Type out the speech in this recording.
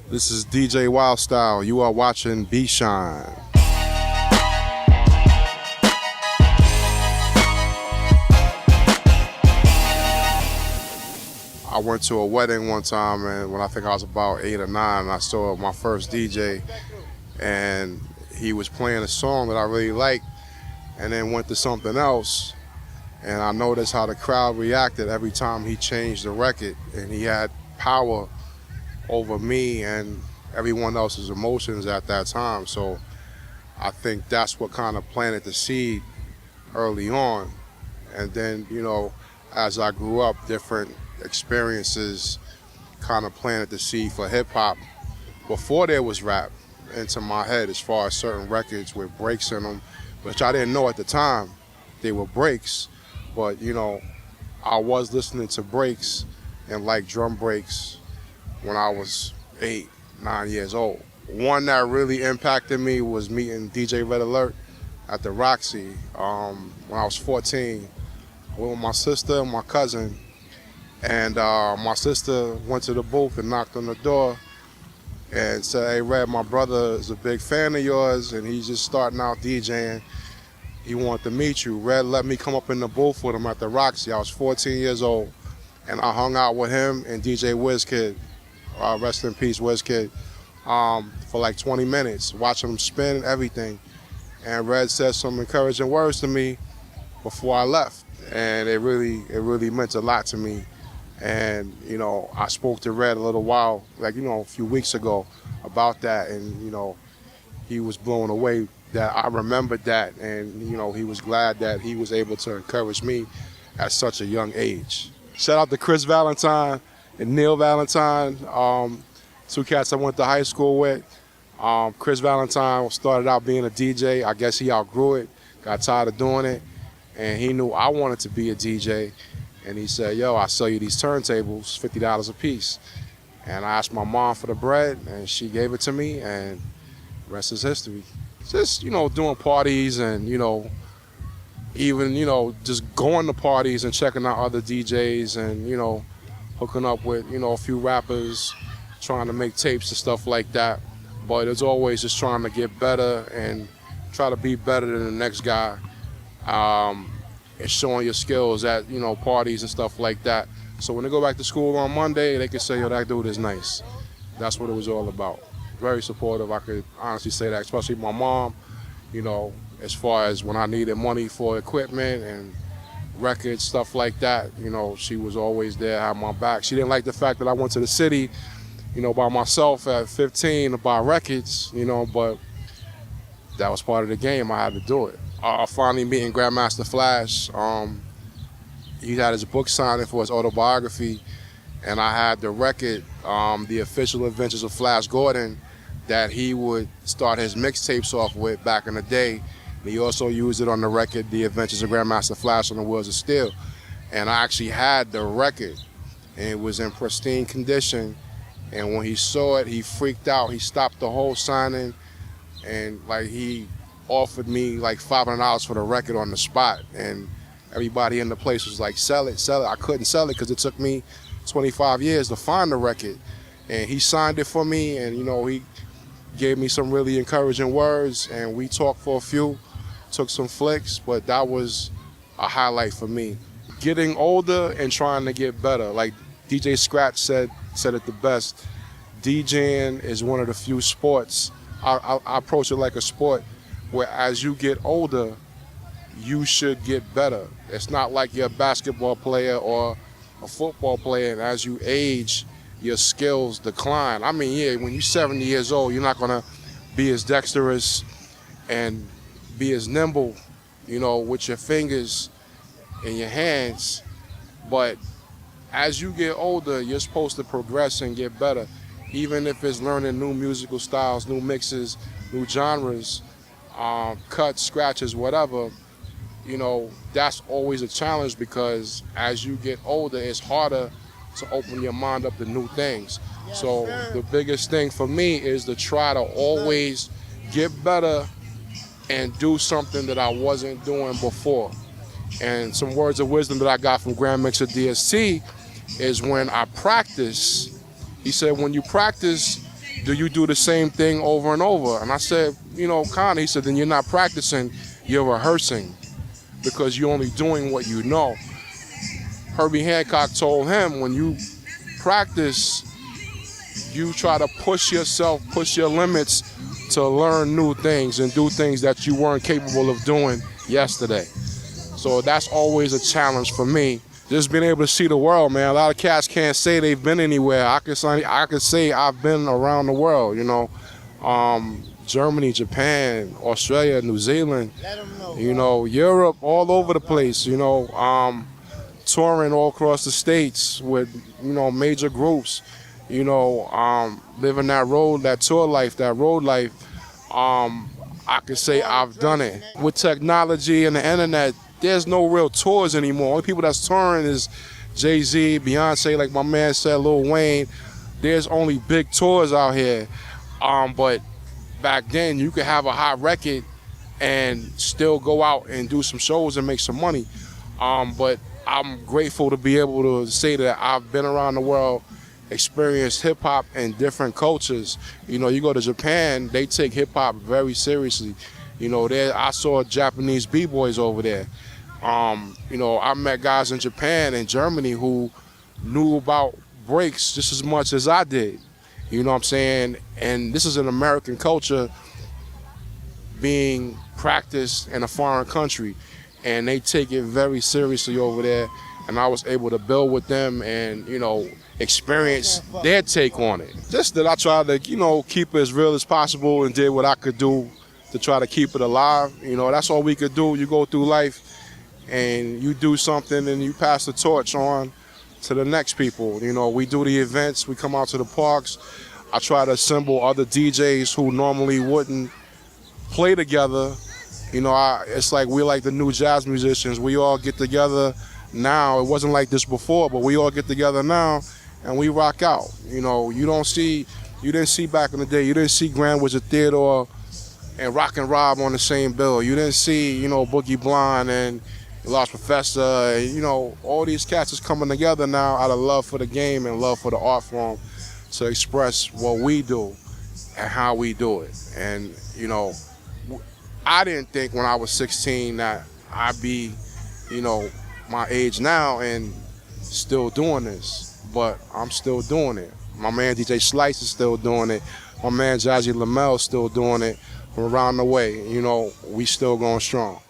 This is DJ Wildstyle. You are watching B-Shine. I went to a wedding one time, and when I think I was about 8 or 9, and I saw my first DJ, and he was playing a song that I really liked, and then went to something else, and I noticed how the crowd reacted every time he changed the record, and he had power over me and everyone else's emotions at that time. So I think that's what kind of planted the seed early on. And then, as I grew up, different experiences kind of planted the seed for hip-hop before there was rap into my head, as far as certain records with breaks in them, which I didn't know at the time they were breaks. But, I was listening to breaks and like drum breaks when I was 8, 9 years old. One that really impacted me was meeting DJ Red Alert at the Roxy when I was 14. I went with my sister and my cousin, and my sister went to the booth and knocked on the door and said, "Hey Red, my brother is a big fan of yours and he's just starting out DJing. He wanted to meet you." Red let me come up in the booth with him at the Roxy. I was 14 years old, and I hung out with him and DJ WizKid, rest in peace WizKid, for like 20 minutes, watching him spin and everything. And Red said some encouraging words to me before I left, and it really meant a lot to me. And I spoke to Red a little while, a few weeks ago about that, and he was blown away that I remembered that, and he was glad that he was able to encourage me at such a young age. Shout out to Chris Valentine and Neil Valentine, two cats I went to high school with. Chris Valentine started out being a DJ. I guess he outgrew it, got tired of doing it, and he knew I wanted to be a DJ. And he said, "Yo, I'll sell you these turntables, $50 a piece." And I asked my mom for the bread, and she gave it to me, and the rest is history. Just, doing parties and, even, just going to parties and checking out other DJs and, hooking up with, a few rappers, trying to make tapes and stuff like that. But it's always just trying to get better and try to be better than the next guy. And showing your skills at, parties and stuff like that. So when they go back to school on Monday, they can say, "Yo, that dude is nice." That's what it was all about. Very supportive, I could honestly say that, especially my mom, as far as when I needed money for equipment and records, stuff like that, she was always there, had my back. She didn't like the fact that I went to the city, by myself at 15 to buy records, but that was part of the game. I had to do it. Finally meeting Grandmaster Flash. He had his book signing for his autobiography, and I had the record, The Official Adventures of Flash Gordon, that he would start his mixtapes off with back in the day. And he also used it on the record, The Adventures of Grandmaster Flash on the Wheels of Steel. And I actually had the record, and it was in pristine condition. And when he saw it, he freaked out. He stopped the whole signing, and he offered me like $500 for the record on the spot, and everybody in the place was like, "Sell it, sell it." I couldn't sell it because it took me 25 years to find the record, and he signed it for me, and he gave me some really encouraging words, and we talked for a few, took some flicks, but that was a highlight for me. Getting older and trying to get better, like DJ Scratch said it the best. DJing is one of the few sports, I approach it like a sport, where as you get older, you should get better. It's not like you're a basketball player or a football player, and as you age, your skills decline. I mean, yeah, when you're 70 years old, you're not gonna be as dexterous and be as nimble, with your fingers and your hands. But as you get older, you're supposed to progress and get better, even if it's learning new musical styles, new mixes, new genres, cuts, scratches, whatever. That's always a challenge, because as you get older, it's harder to open your mind up to new things. Yes, so sir. The biggest thing for me is to try to always get better and do something that I wasn't doing before. And some words of wisdom that I got from Grand Mixer DST is when I practice, he said, when you practice, do you do the same thing over and over? And I said, kinda. He said, then you're not practicing, you're rehearsing, because you're only doing what you know. Herbie Hancock told him, when you practice, you try to push yourself, push your limits to learn new things and do things that you weren't capable of doing yesterday. So that's always a challenge for me. Just being able to see the world, man. A lot of cats can't say they've been anywhere. I could say I've been around the world, Germany, Japan, Australia, New Zealand, Europe, all over the place, touring all across the states with, major groups, living that tour life, that road life. I could say I've done it. With technology and the internet, there's no real tours anymore. Only people that's touring is Jay-Z, Beyonce, like my man said, Lil Wayne. There's only big tours out here. But back then, you could have a hot record and still go out and do some shows and make some money. But I'm grateful to be able to say that I've been around the world, experienced hip-hop and different cultures. You go to Japan, they take hip-hop very seriously. I saw Japanese b-boys over there. I met guys in Japan and Germany who knew about breaks just as much as I did. You know what I'm saying? And this is an American culture being practiced in a foreign country. And they take it very seriously over there. And I was able to build with them and, experience their take on it. Just that I tried to, keep it as real as possible and did what I could do to try to keep it alive. That's all we could do. You go through life and you do something and you pass the torch on to the next people. We do the events, we come out to the parks. I try to assemble other DJs who normally wouldn't play together. It's like we're like the new jazz musicians. We all get together now. It wasn't like this before, but we all get together now and we rock out. You didn't see back in the day, you didn't see Grand Wizard Theodore and Rock and Rob on the same bill. You didn't see, Boogie Blonde and Lost Professor, and, all these cats is coming together now out of love for the game and love for the art form to express what we do and how we do it. And, I didn't think when I was 16 that I'd be, my age now and still doing this, but I'm still doing it. My man DJ Slice is still doing it. My man Jazzy Lamel is still doing it from around the way. We still going strong.